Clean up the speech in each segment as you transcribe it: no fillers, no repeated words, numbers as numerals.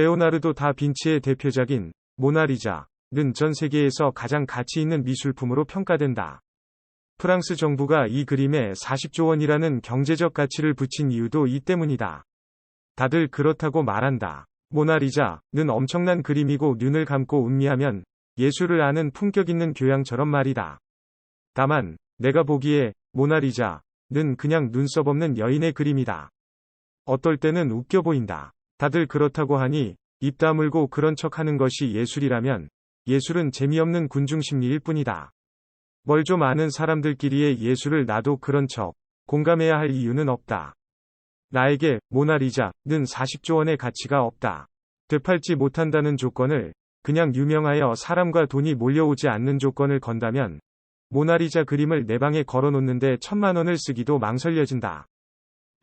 레오나르도 다빈치의 대표작인 모나리자는 전 세계에서 가장 가치 있는 미술품으로 평가된다. 프랑스 정부가 이 그림에 40조 원이라는 경제적 가치를 붙인 이유도 이 때문이다. 다들 그렇다고 말한다. 모나리자는 엄청난 그림이고 눈을 감고 음미하면 예술을 아는 품격 있는 교양처럼 말이다. 다만 내가 보기에 모나리자는 그냥 눈썹 없는 여인의 그림이다. 어떨 때는 웃겨 보인다. 다들 그렇다고 하니 입 다물고 그런 척하는 것이 예술이라면 예술은 재미없는 군중심리일 뿐이다. 뭘 좀 아는 사람들끼리의 예술을 나도 그런 척 공감해야 할 이유는 없다. 나에게 모나리자는 40조 원의 가치가 없다. 되팔지 못한다는 조건을, 그냥 유명하여 사람과 돈이 몰려오지 않는 조건을 건다면 모나리자 그림을 내 방에 걸어놓는데 1,000만 원을 쓰기도 망설여진다.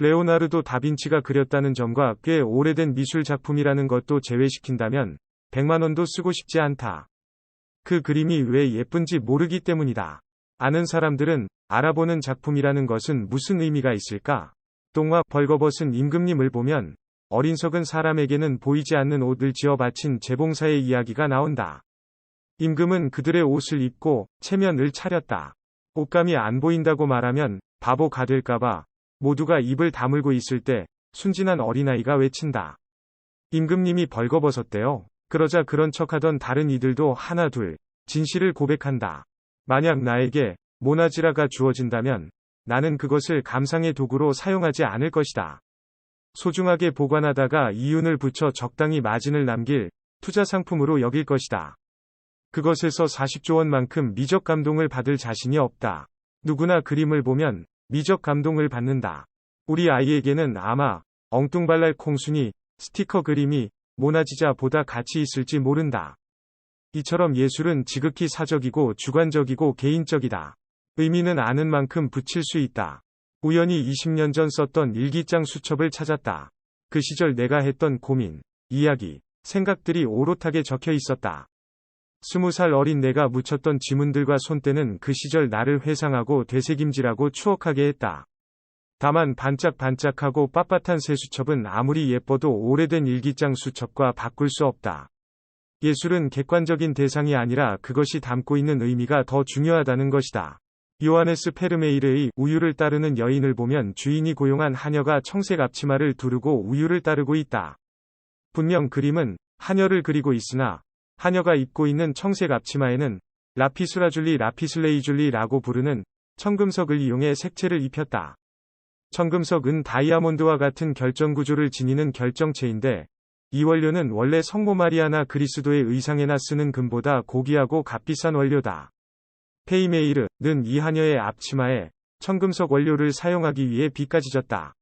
레오나르도 다빈치가 그렸다는 점과 꽤 오래된 미술 작품이라는 것도 제외시킨다면 100만 원도 쓰고 싶지 않다. 그 그림이 왜 예쁜지 모르기 때문이다. 아는 사람들은 알아보는 작품이라는 것은 무슨 의미가 있을까? 동화 벌거벗은 임금님을 보면 어린석은 사람에게는 보이지 않는 옷을 지어 바친 재봉사의 이야기가 나온다. 임금은 그들의 옷을 입고 체면을 차렸다. 옷감이 안 보인다고 말하면 바보가 될까봐 모두가 입을 다물고 있을 때 순진한 어린아이가 외친다. 임금님이 벌거벗었대요. 그러자 그런 척하던 다른 이들도 하나 둘 진실을 고백한다. 만약 나에게 모나지라가 주어진다면 나는 그것을 감상의 도구로 사용하지 않을 것이다. 소중하게 보관하다가 이윤을 붙여 적당히 마진을 남길 투자 상품으로 여길 것이다. 그것에서 40조 원만큼 미적 감동을 받을 자신이 없다. 누구나 그림을 보면 미적 감동을 받는다. 우리 아이에게는 아마 엉뚱발랄 콩순이 스티커 그림이 모나지자보다 가치 있을지 모른다. 이처럼 예술은 지극히 사적이고 주관적이고 개인적이다. 의미는 아는 만큼 붙일 수 있다. 우연히 20년 전 썼던 일기장 수첩을 찾았다. 그 시절 내가 했던 고민, 이야기, 생각들이 오롯하게 적혀 있었다. 20살 어린 내가 묻혔던 지문들과 손때는 그 시절 나를 회상하고 되새김질하고 추억하게 했다. 다만 반짝반짝하고 빳빳한 새 수첩은 아무리 예뻐도 오래된 일기장 수첩과 바꿀 수 없다. 예술은 객관적인 대상이 아니라 그것이 담고 있는 의미가 더 중요하다는 것이다. 요하네스 페르메이르의 우유를 따르는 여인을 보면 주인이 고용한 하녀가 청색 앞치마를 두르고 우유를 따르고 있다. 분명 그림은 하녀를 그리고 있으나 하녀가 입고 있는 청색 앞치마에는 라피스라줄리 라피슬레이줄리라고 부르는 청금석을 이용해 색채를 입혔다. 청금석은 다이아몬드와 같은 결정구조를 지니는 결정체인데 이 원료는 원래 성모 마리아나 그리스도의 의상에나 쓰는 금보다 고귀하고 값비싼 원료다. 페이메이르는 이 하녀의 앞치마에 청금석 원료를 사용하기 위해 비까지 졌다.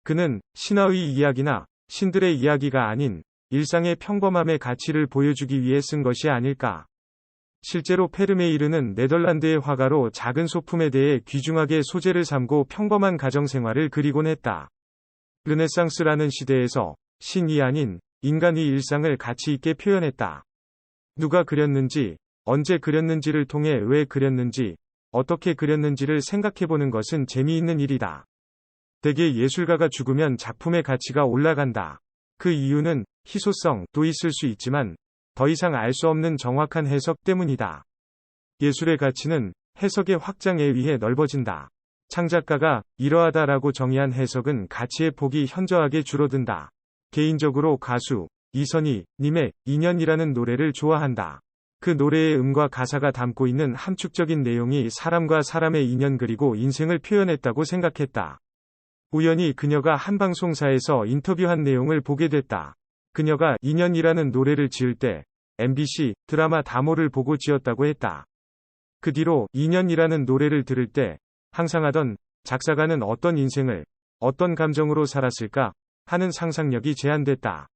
그는 신화의 이야기나 신들의 이야기가 아닌 일상의 평범함의 가치를 보여주기 위해 쓴 것이 아닐까. 실제로 페르메이르는 네덜란드의 화가로 작은 소품에 대해 귀중하게 소재를 삼고 평범한 가정생활을 그리곤 했다. 르네상스라는 시대에서 신이 아닌 인간의 일상을 가치 있게 표현했다. 누가 그렸는지, 언제 그렸는지를 통해 왜 그렸는지, 어떻게 그렸는지를 생각해보는 것은 재미있는 일이다. 대개 예술가가 죽으면 작품의 가치가 올라간다. 그 이유는 희소성도 있을 수 있지만 더 이상 알 수 없는 정확한 해석 때문이다. 예술의 가치는 해석의 확장에 의해 넓어진다. 창작가가 이러하다라고 정의한 해석은 가치의 폭이 현저하게 줄어든다. 개인적으로 가수 이선희 님의 인연이라는 노래를 좋아한다. 그 노래의 음과 가사가 담고 있는 함축적인 내용이 사람과 사람의 인연 그리고 인생을 표현했다고 생각했다. 우연히 그녀가 한 방송사에서 인터뷰한 내용을 보게 됐다. 그녀가 인연이라는 노래를 지을 때 MBC 드라마 다모를 보고 지었다고 했다. 그 뒤로 인연이라는 노래를 들을 때 항상 하던 작사가는 어떤 인생을 어떤 감정으로 살았을까 하는 상상력이 제한됐다.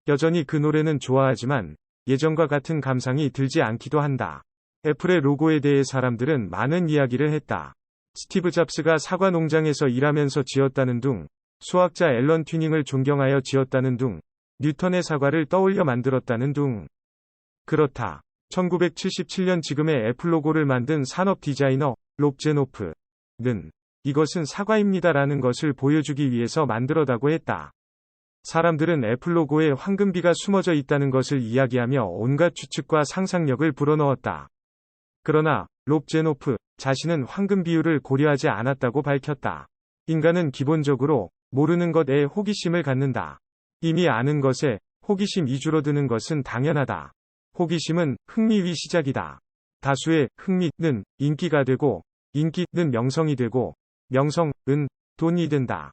여전히 그 노래는 좋아하지만 예전과 같은 감상이 들지 않기도 한다. 애플의 로고에 대해 사람들은 많은 이야기를 했다. 스티브 잡스가 사과 농장에서 일하면서 지었다는 둥, 수학자 앨런 튜닝을 존경하여 지었다는 둥, 뉴턴의 사과를 떠올려 만들었다는 둥. 그렇다. 1977년 지금의 애플 로고를 만든 산업 디자이너 롭 제노프는 이것은 사과입니다라는 것을 보여주기 위해서 만들었다고 했다. 사람들은 애플 로고에 황금비가 숨어져 있다는 것을 이야기하며 온갖 추측과 상상력을 불어넣었다. 그러나 롭제노프 자신은 황금 비율을 고려하지 않았다고 밝혔다. 인간은 기본적으로 모르는 것에 호기심을 갖는다. 이미 아는 것에 호기심이 줄어드는 것은 당연하다. 호기심은 흥미의 시작이다. 다수의 흥미는 인기가 되고, 인기는 명성이 되고, 명성은 돈이 된다.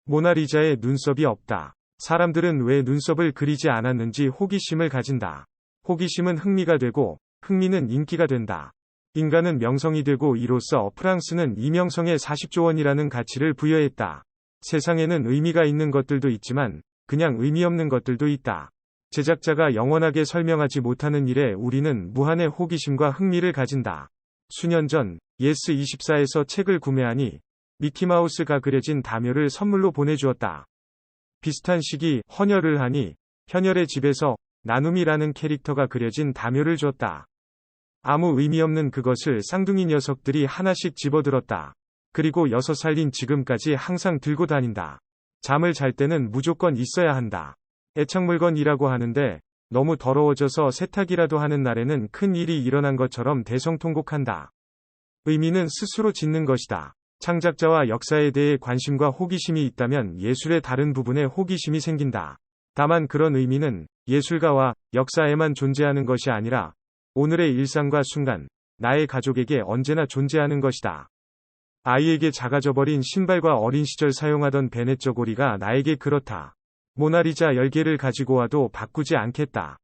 모나리자의 눈썹이 없다. 사람들은 왜 눈썹을 그리지 않았는지 호기심을 가진다. 호기심은 흥미가 되고, 흥미는 인기가 된다. 인간은 명성이 되고 이로써 프랑스는 이 명성에 40조 원이라는 가치를 부여했다. 세상에는 의미가 있는 것들도 있지만 그냥 의미 없는 것들도 있다. 제작자가 영원하게 설명하지 못하는 일에 우리는 무한의 호기심과 흥미를 가진다. 수년 전 예스24에서 책을 구매하니 미키마우스가 그려진 담요를 선물로 보내주었다. 비슷한 시기 헌혈을 하니 현혈의 집에서 나눔이라는 캐릭터가 그려진 담요를 줬다. 아무 의미 없는 그것을 쌍둥이 녀석들이 하나씩 집어들었다. 그리고 6살인 지금까지 항상 들고 다닌다. 잠을 잘 때는 무조건 있어야 한다. 애착물건이라고 하는데 너무 더러워져서 세탁이라도 하는 날에는 큰 일이 일어난 것처럼 대성통곡한다. 의미는 스스로 짓는 것이다. 창작자와 역사에 대해 관심과 호기심이 있다면 예술의 다른 부분에 호기심이 생긴다. 다만 그런 의미는 예술가와 역사에만 존재하는 것이 아니라 오늘의 일상과 순간, 나의 가족에게 언제나 존재하는 것이다. 아이에게 작아져버린 신발과 어린 시절 사용하던 베넷 저고리가 나에게 그렇다. 모나리자 10개를 가지고 와도 바꾸지 않겠다.